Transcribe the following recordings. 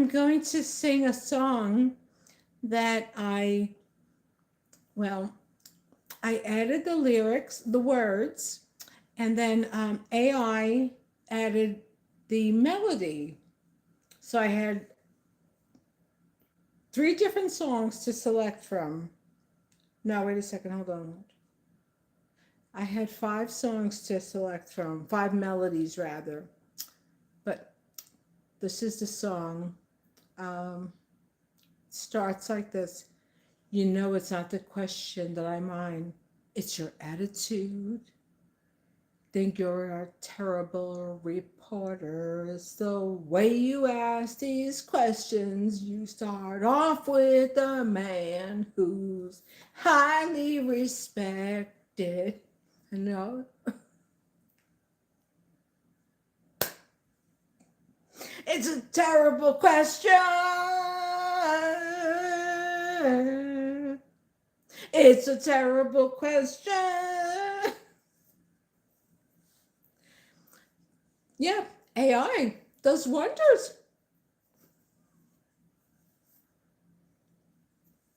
I'm going to sing a song that well, I added the lyrics, the words, and then AI added the melody. So I had three different songs to select from. No, wait a second, hold on. I had five songs to select from, five melodies rather. But this is the song. Um, Starts like this. You know, it's not the question that I mind, it's your attitude. Think you're a terrible reporter. It's the way you ask these questions. You start off with a man who's highly respected. You know, it's a terrible question. It's a terrible question. Yeah, AI does wonders.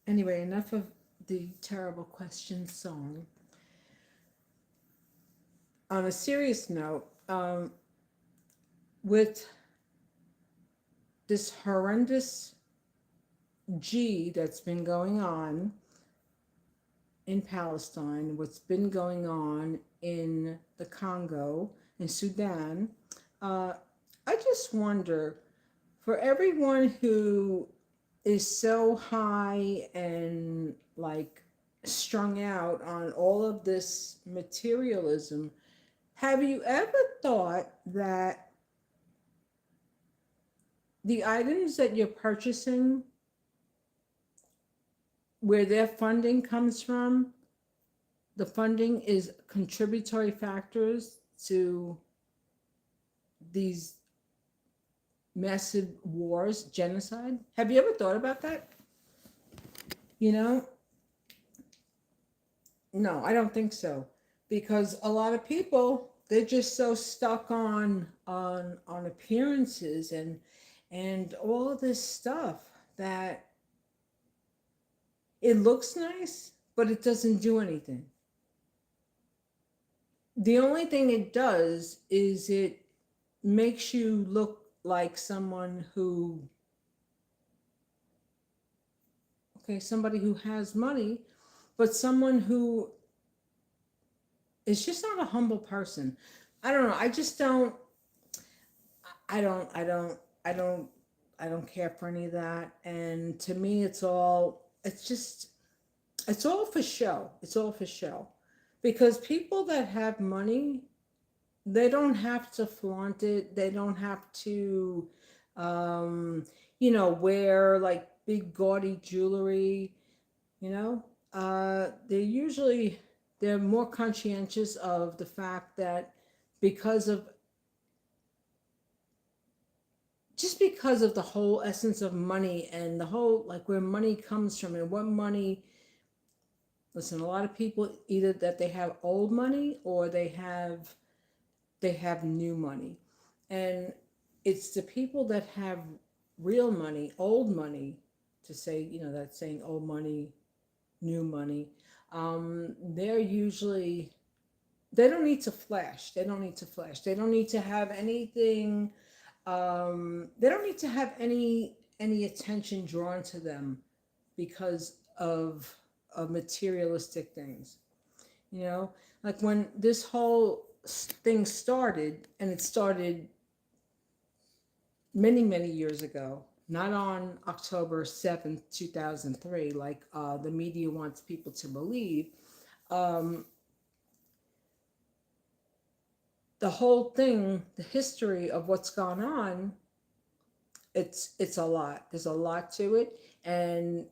Anyway, enough of the terrible question song. On a serious note, with this horrendous G that's been going on in Palestine, what's been going on in the Congo, in Sudan, uh, I just wonder, for everyone who is so high and like strung out on all of this materialism, have you ever thought that the items that you're purchasing, where their funding comes from, the funding is contributory factors to these massive wars, genocide? Have you ever thought about that? You know, no, I don't think so, because a lot of people, they're just so stuck on appearances and all of this stuff that it looks nice, but it doesn't do anything. The only thing it does is it makes you look like someone who, okay, somebody who has money, but someone who is just not a humble person. I don't know. I just don't. I don't. I don't. I don't. I don't care for any of that. And to me, it's all. It's just. It's all for show. It's all for show, because people that have money, they don't have to flaunt it. They don't have to, um, wear like big gaudy jewelry. You know, they're more conscientious of the fact that because of just because of the whole essence of money and the whole like where money comes from and what money. Listen, a lot of people either that they have old money or they have new money. And it's the people that have real money, old money, to say, that saying old money, new money. They're usually, they don't need to flash. They don't need to flash. They don't need to have anything. They don't need to have any attention drawn to them because of materialistic things. You know, like when this whole thing started, and it started many, many years ago, not on October 7th, 2003, like the media wants people to believe. Um, the whole thing, the history of what's gone on, it's a lot. There's a lot to it, and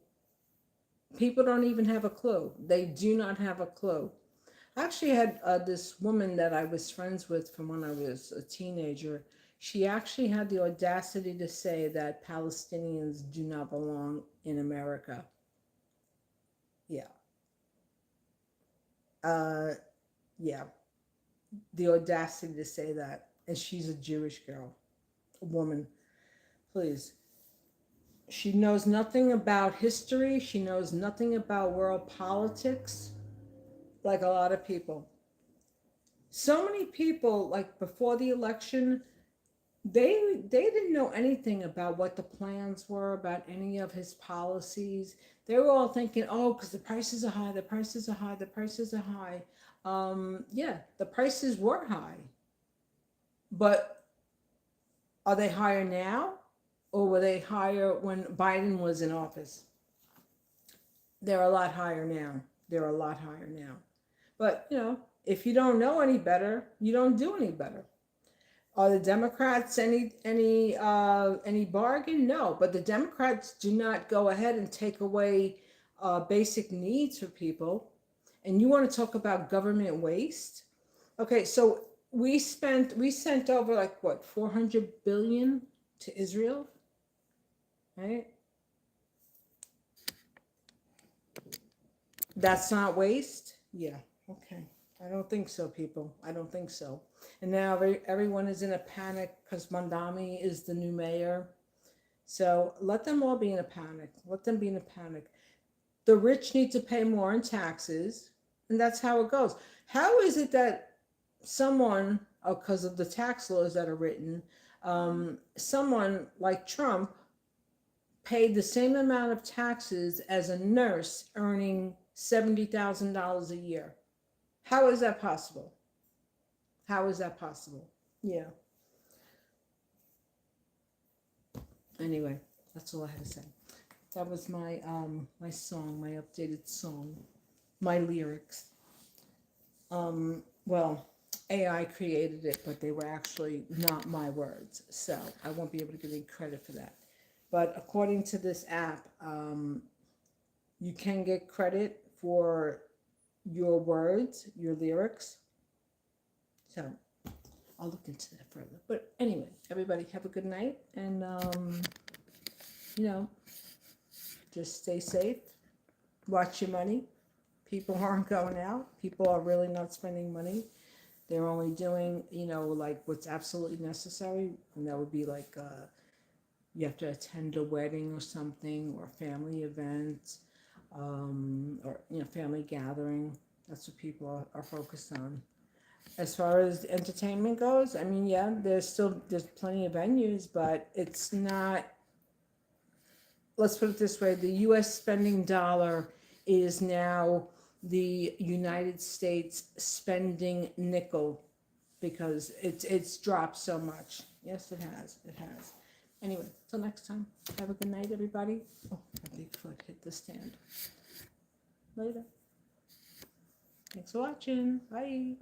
people don't even have a clue. They do not have a clue. I actually had this woman that I was friends with from when I was a teenager. She actually had the audacity to say that Palestinians do not belong in America. Yeah. Uh, yeah. The audacity to say that. And she's a Jewish girl, a woman. Please. She knows nothing about history. She knows nothing about world politics, like a lot of people. So many people, like before the election, they didn't know anything about what the plans were, about any of his policies. They were all thinking, oh, because the prices are high, the prices are high, the prices are high. Yeah, the prices were high, but are they higher now, or were they higher when Biden was in office? They're a lot higher now. They're a lot higher now. But if you don't know any better, you don't do any better. Are the Democrats any bargain? No, but the Democrats do not go ahead and take away basic needs for people. And you want to talk about government waste? Okay, so we sent over like what, 400 billion to Israel, right? That's not waste? Yeah, okay. I don't think so, people. I don't think so. And now everyone is in a panic because Mandami is the new mayor. So let them all be in a panic. Let them be in a panic. The rich need to pay more in taxes, and that's how it goes. How is it that someone, because of the tax laws that are written, someone like Trump paid the same amount of taxes as a nurse earning $70,000 a year? How is that possible? How is that possible? Yeah. Anyway, that's all I had to say. That was my song, my updated song, my lyrics. Well, AI created it, but they were actually not my words, so I won't be able to give any credit for that. But according to this app, you can get credit for your words, your lyrics. So I'll look into that further. But anyway, everybody have a good night, and you know, just stay safe. Watch your money. People aren't going out. People are really not spending money. They're only doing, like what's absolutely necessary, and that would be like you have to attend a wedding or something, or a family event, or family gathering. That's what people are focused on. As far as entertainment goes, I mean, yeah, there's plenty of venues, but it's not. Let's put it this way: the U.S. spending dollar is now the United States spending nickel, because it's dropped so much. Yes, it has. It has. Anyway, till next time. Have a good night, everybody. Oh, my big foot hit the stand. Later. Thanks for watching. Bye.